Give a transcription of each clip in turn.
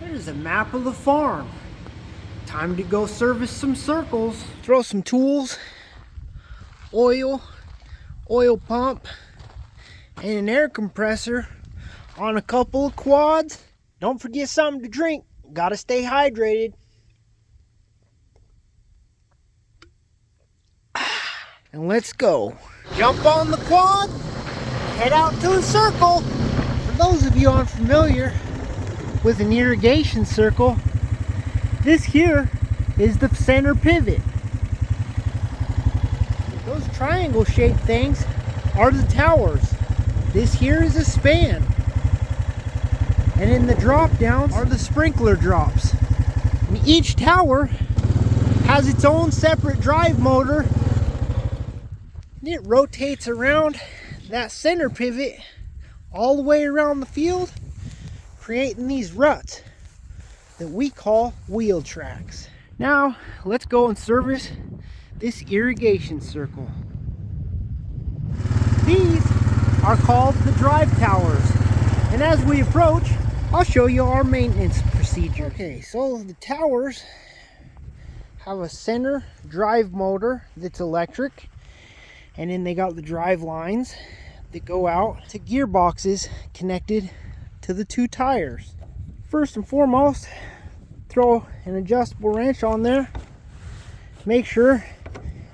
There's a map of the farm. Time to go service some circles. Throw some tools, oil pump, and an air compressor on a couple of quads. Don't forget something to drink. Gotta stay hydrated. And let's go. Jump on the quad, head out to the circle. For those of you unfamiliar with an irrigation circle, this here is the center pivot. Those triangle shaped things are the towers. This here is a span. And in the drop downs are the sprinkler drops. And each tower has its own separate drive motor. And it rotates around that center pivot all the way around the field, creating these ruts that we call wheel tracks. Now let's go and service this irrigation circle. These are called the drive towers, and as we approach, I'll show you our maintenance procedure. Okay, so the towers have a center drive motor that's electric, and then they got the drive lines that go out to gearboxes connected to the two tires. First and foremost, throw an adjustable wrench on there. Make sure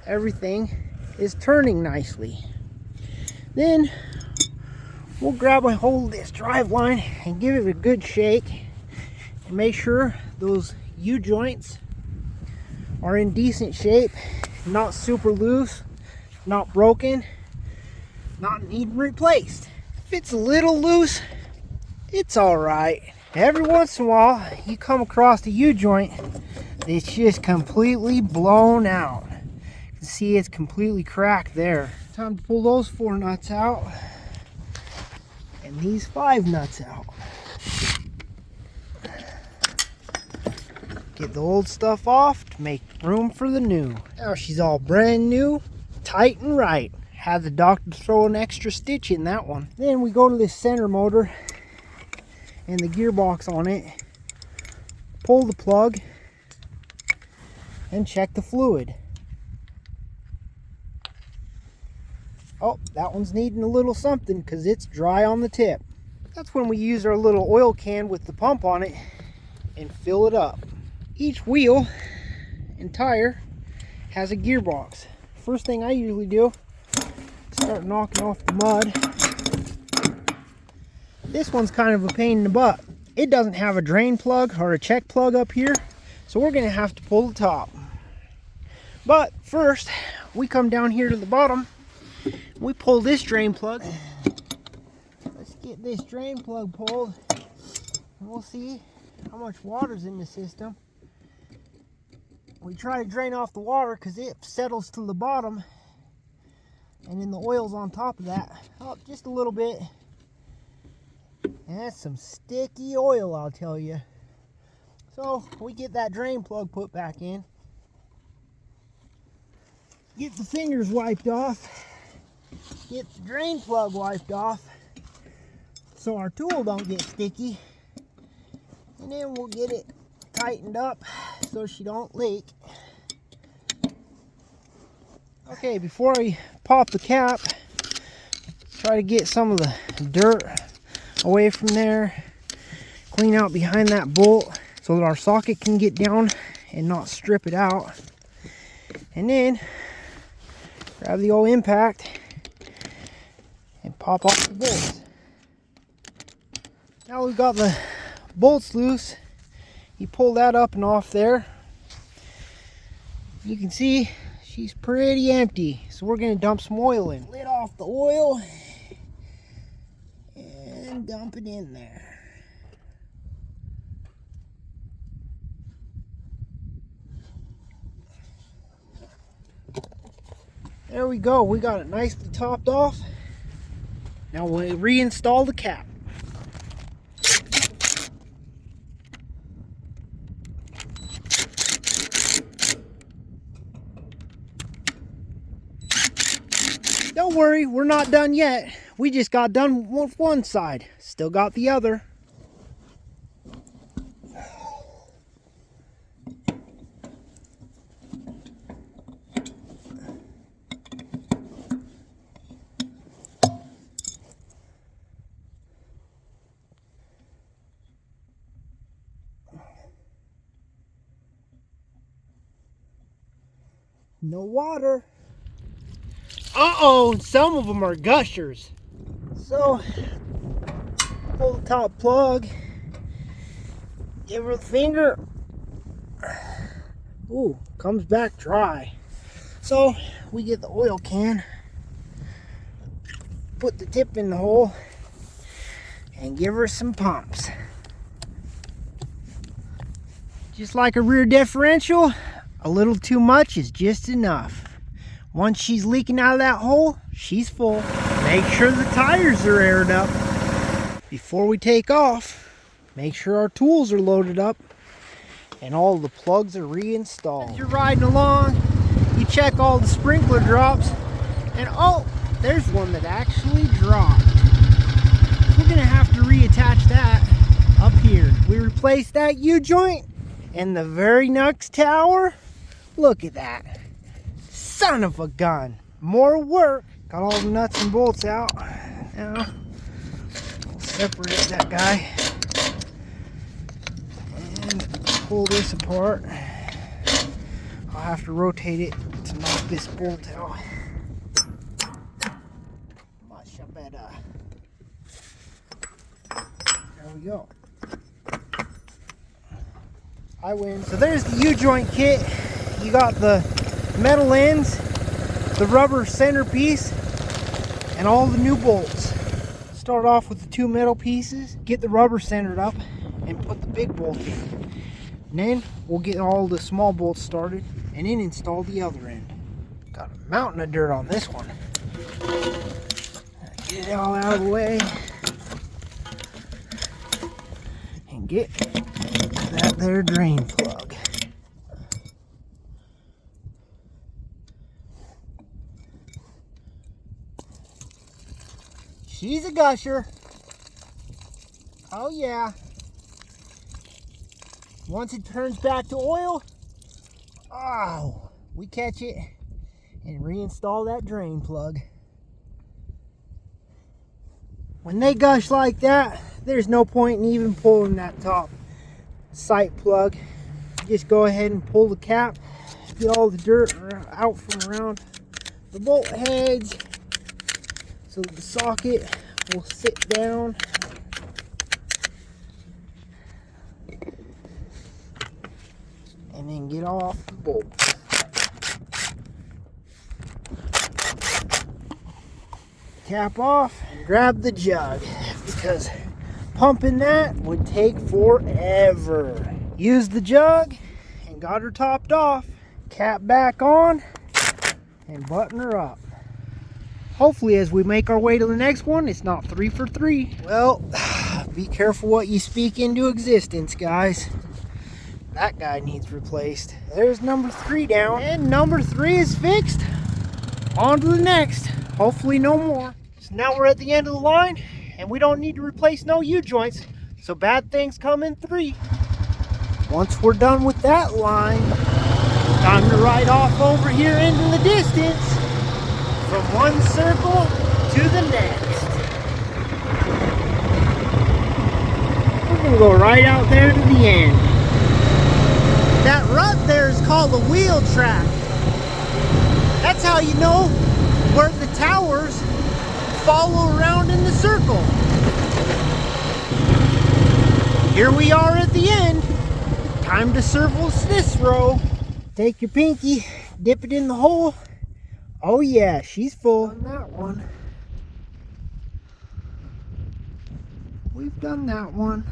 everything is turning nicely. Then we'll grab a hold of this drive line and give it a good shake and make sure those U-joints are in decent shape, not super loose, not broken, not needing replaced. If it's a little loose, it's all right. Every once in a while, you come across a U-joint that's just completely blown out. You can see it's completely cracked there. Time to pull those 4 nuts out and these 5 nuts out. Get the old stuff off to make room for the new. Now she's all brand new, tight and right. Had the doctor throw an extra stitch in that one. Then we go to this center motor and the gearbox on it, pull the plug and check the fluid. Oh, that one's needing a little something because it's dry on the tip. That's when we use our little oil can with the pump on it and fill it up. Each wheel and tire has a gearbox. First thing I usually do, start knocking off the mud. This one's kind of a pain in the butt. It doesn't have a drain plug or a check plug up here, so we're gonna have to pull the top. But first, we come down here to the bottom, we pull this drain plug. Let's get this drain plug pulled, and we'll see how much water's in the system. We try to drain off the water because it settles to the bottom, and then the oil's on top of that. Oh, just a little bit. And that's some sticky oil, I'll tell you. So we get that drain plug put back in. Get the fingers wiped off. Get the drain plug wiped off so our tool don't get sticky. And then we'll get it tightened up so she don't leak. Okay, before I pop the cap, try to get some of the dirt away from there. Clean out behind that bolt so that our socket can get down and not strip it out. And then grab the old impact and pop off the bolts. Now we've got the bolts loose. You pull that up and off there. You can see she's pretty empty, so we're going to dump some oil in. Lid off the oil and dump it in there. There we go, we got it nicely topped off. Now we'll reinstall the cap. Don't worry, we're not done yet. We just got done with one side. Still got the other. No water. Uh-oh, some of them are gushers. So, pull the top plug. Give her the finger. Ooh, comes back dry. So, we get the oil can. Put the tip in the hole. And give her some pumps. Just like a rear differential, a little too much is just enough. Once she's leaking out of that hole, she's full. Make sure the tires are aired up. Before we take off, make sure our tools are loaded up and all the plugs are reinstalled. As you're riding along, you check all the sprinkler drops, and oh, there's one that actually dropped. We're gonna have to reattach that up here. We replaced that U-joint, and the very next tower, look at that. Son of a gun. More work. Got all the nuts and bolts out. Now, we'll separate that guy and pull this apart. I'll have to rotate it to knock this bolt out. Much better. There we go. I win. So there's the U-joint kit. You got the metal ends, the rubber centerpiece, and all the new bolts. Start off with the two metal pieces, get the rubber centered up, and put the big bolt in. And then we'll get all the small bolts started and then install the other end. Got a mountain of dirt on this one. Get it all out of the way and get that there drain plug. She's a gusher. Oh yeah. Once it turns back to oil, oh, we catch it and reinstall that drain plug. When they gush like that, there's no point in even pulling that top sight plug. Just go ahead and pull the cap, get all the dirt out from around the bolt heads so the socket will sit down. And then get off the bolt. Cap off and grab the jug, because pumping that would take forever. Use the jug and got her topped off. Cap back on and button her up. Hopefully as we make our way to the next one, it's not 3 for 3. Well, be careful what you speak into existence, guys. That guy needs replaced. There's number 3 down. And number 3 is fixed. On to the next. Hopefully no more. So now we're at the end of the line, and we don't need to replace no U-joints. So bad things come in 3. Once we're done with that line, time to ride off over here into the distance. From one circle to the next. We're going to go right out there to the end. That rut there is called a wheel track. That's how you know where the towers follow around in the circle. Here we are at the end. Time to service this row. Take your pinky, dip it in the hole. Oh yeah, she's full. Done that one. We've done that one.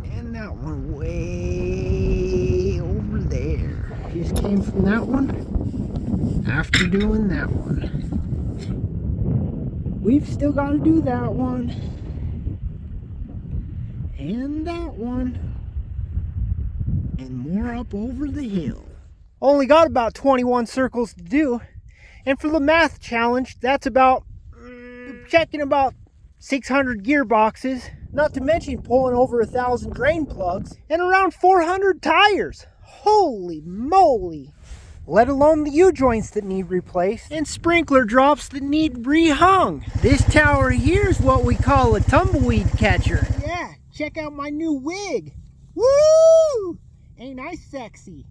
And that one way over there. Just came from that one after doing that one. We've still got to do that one. And that one. And more up over the hill. Only got about 21 circles to do, and for the math challenge, that's about checking about 600 gearboxes, not to mention pulling over 1,000 drain plugs and around 400 tires. Holy moly! Let alone the U-joints that need replaced and sprinkler drops that need rehung. This tower here is what we call a tumbleweed catcher. Yeah, check out my new wig. Woo! Ain't nice sexy.